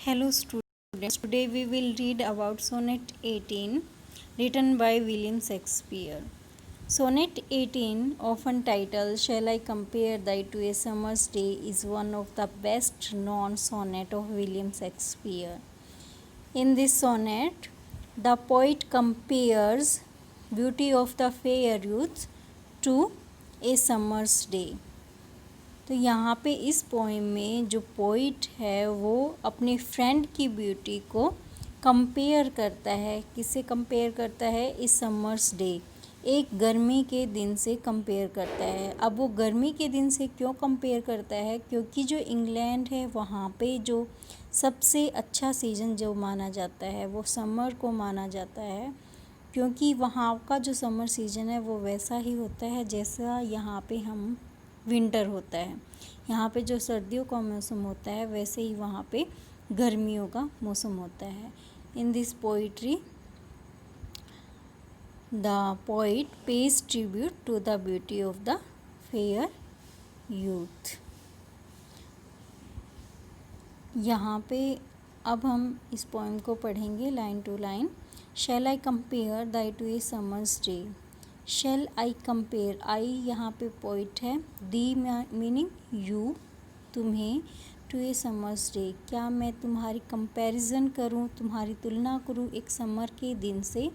Hello students, today we will read about Sonnet 18 written by William Shakespeare. Sonnet 18, often titled Shall I Compare Thee to a Summer's Day, is one of the best known sonnet of William Shakespeare. In this sonnet, the poet compares beauty of the fair youth to a summer's day. तो यहाँ पे इस poem में जो poet है वो अपने friend की ब्यूटी को कंपेयर करता है। किससे कंपेयर करता है? इस समर्स डे, एक गर्मी के दिन से कंपेयर करता है। अब वो गर्मी के दिन से क्यों कंपेयर करता है? क्योंकि जो इंग्लैंड है वहाँ पे जो सबसे अच्छा सीज़न जो माना जाता है वो समर को माना जाता है, क्योंकि वहाँ का जो समर सीज़न है वो वैसा ही होता है जैसा यहाँ पे हम विंटर होता है। यहाँ पे जो सर्दियों का मौसम होता है वैसे ही वहाँ पे गर्मियों का मौसम होता है। In this poetry the poet pays tribute to the beauty of the fair youth. यहाँ पे अब हम इस पोएम को पढ़ेंगे line to line. Shall I compare thee to a summer's day. Shall I compare, I यहाँ पे पोइट है, दी मीनिंग यू, तुम्हें, टू ए समर्स डे, क्या मैं तुम्हारी कंपैरिजन करूँ, तुम्हारी तुलना करूँ एक समर के दिन से।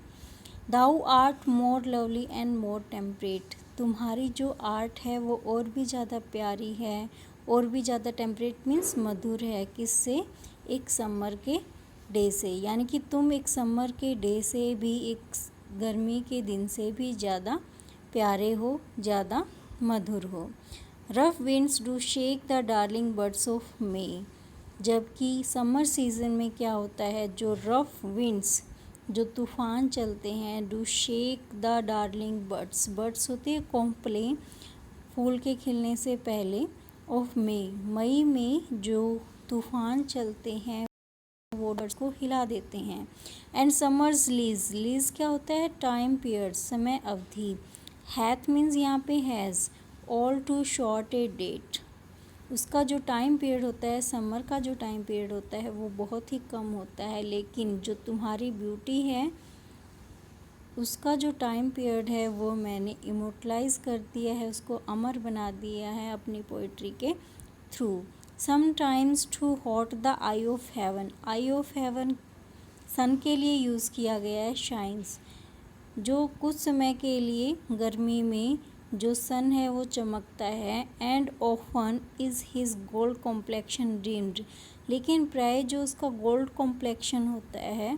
Thou art more lovely and more temperate, तुम्हारी जो आर्ट है वो और भी ज़्यादा प्यारी है, और भी ज़्यादा टेम्परेट मीन्स मधुर है। किससे? एक समर के डे से, यानी कि तुम एक समर के डे से भी, एक गर्मी के दिन से भी ज़्यादा प्यारे हो, ज़्यादा मधुर हो। Rough winds do shake the darling birds of May, जबकि समर सीज़न में क्या होता है, जो रफ विंड्स, जो तूफ़ान चलते हैं, do shake the darling birds, birds होते हैं कोंपले, फूल के खिलने से पहले, ऑफ मे, मई में जो तूफ़ान चलते हैं वो बर्ड्स को हिला देते हैं। एंड समर्स लीज, लीज क्या होता है? टाइम पीरियड, समय अवधि। हैथ मीन्स यहाँ पे has, all too short a date, उसका जो टाइम पीरियड होता है, समर का जो टाइम पीरियड होता है वो बहुत ही कम होता है, लेकिन जो तुम्हारी ब्यूटी है उसका जो टाइम पीरियड है वो मैंने इमोटलाइज कर दिया है, उसको अमर बना दिया है अपनी पोइट्री के through. Sometimes too hot the eye of heaven, eye of heaven sun के लिए यूज़ किया गया है, शाइन्स, जो कुछ समय के लिए गर्मी में जो सन है वो चमकता है। And often is his gold complexion deemed, लेकिन प्राय जो उसका गोल्ड कॉम्प्लेक्शन होता है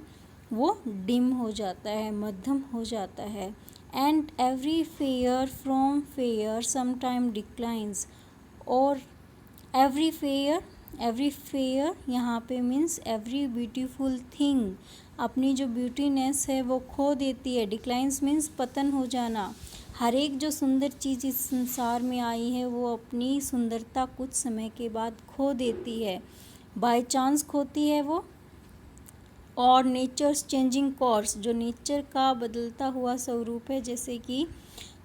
वो डिम हो जाता है, मध्यम हो जाता है। And every fair from fair sometime declines, और एवरी फेयर यहाँ पे मीन्स एवरी ब्यूटीफुल थिंग, अपनी जो ब्यूटीनेस है वो खो देती है। डिक्लाइंस मीन्स पतन हो जाना। हर एक जो सुंदर चीज़ इस संसार में आई है वो अपनी सुंदरता कुछ समय के बाद खो देती है, बाय चांस खोती है वो। और नेचर्स चेंजिंग कोर्स, जो नेचर का बदलता हुआ स्वरूप है, जैसे कि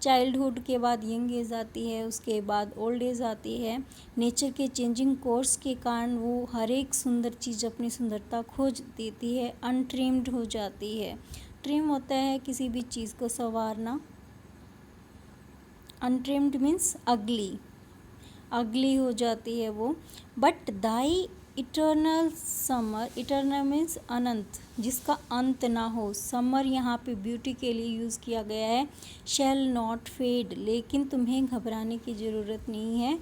चाइल्डहुड के बाद यंग एज आती है, उसके बाद ओल्ड एज आती है। नेचर के चेंजिंग कोर्स के कारण वो हर एक सुंदर चीज़ अपनी सुंदरता खो देती है, अनट्रिम्ड हो जाती है। ट्रिम होता है किसी भी चीज़ को संवारना, अनट्रिम्ड मीन्स अगली हो जाती है वो। But thy eternal summer, eternal means अनंत, जिसका अंत ना हो, समर यहाँ पे ब्यूटी के लिए यूज़ किया गया है। शैल नॉट फेड, लेकिन तुम्हें घबराने की ज़रूरत नहीं है।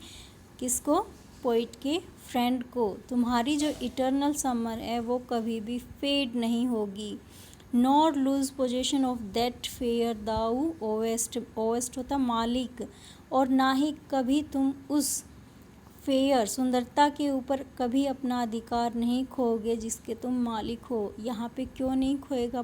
किसको? पोइट के फ्रेंड को। तुम्हारी जो इटर्नल समर है वो कभी भी फेड नहीं होगी। Not lose possession of that fair thou owest, owest होता मालिक, और ना ही कभी तुम उस फेयर सुंदरता के ऊपर कभी अपना अधिकार नहीं खोओगे जिसके तुम मालिक हो। यहाँ पे क्यों नहीं खोएगा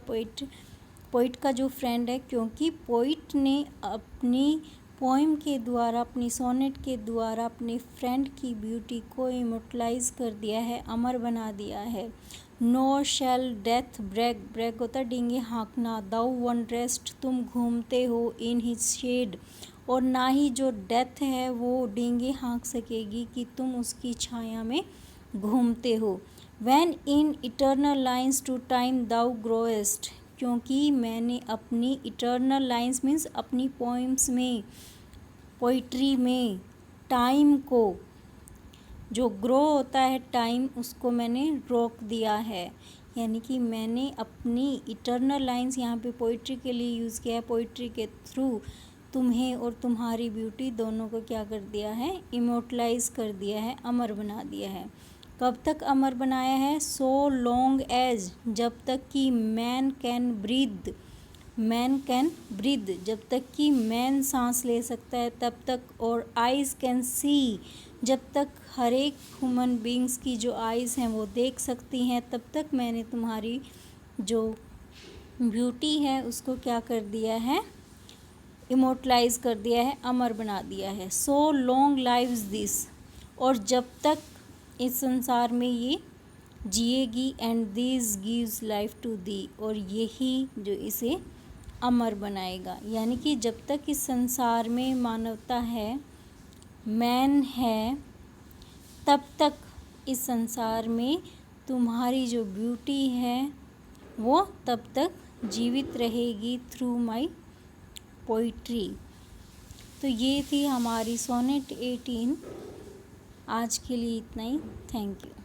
पोइट का जो फ्रेंड है? क्योंकि पोइट ने अपनी पोइम के द्वारा, अपनी सोनेट के द्वारा अपने फ्रेंड की ब्यूटी को इमोटलाइज कर दिया है, अमर बना दिया है। नो शैल डेथ ब्रेक, ब्रेक होता डींगे हाँकना। दाउ वन रेस्ट, तुम घूमते हो, इन हिज शेड, और ना ही जो डेथ है वो डींगे हाँक सकेगी कि तुम उसकी छाया में घूमते हो। When in eternal lines to time thou growest, क्योंकि मैंने अपनी eternal lines मीन्स अपनी poems में, पोइट्री में टाइम को, जो ग्रो होता है टाइम, उसको मैंने रोक दिया है। यानी कि मैंने अपनी इटर्नल लाइंस यहाँ पे पोइट्री के लिए यूज़ किया है। पोइट्री के थ्रू तुम्हें और तुम्हारी ब्यूटी दोनों को क्या कर दिया है, इमोटलाइज कर दिया है, अमर बना दिया है। कब तक अमर बनाया है? सो लॉन्ग एज, जब तक कि man can breathe, man can breathe, जब तक कि मैन सांस ले सकता है तब तक, और आइज़ कैन सी, जब तक हर एक ह्यूमन बींग्स की जो आइज़ हैं वो देख सकती हैं, तब तक मैंने तुम्हारी जो ब्यूटी है उसको क्या कर दिया है, इमोटलाइज कर दिया है, अमर बना दिया है। सो लॉन्ग लाइव्स दिस, और जब तक इस संसार में ये जिएगी, and this gives life to thee, और यही जो इसे अमर बनाएगा। यानी कि जब तक इस संसार में मानवता है, मैन है, तब तक इस संसार में तुम्हारी जो ब्यूटी है वो तब तक जीवित रहेगी थ्रू माय पोइट्री। तो ये थी हमारी सोनेट 18। आज के लिए इतना ही। Thank you.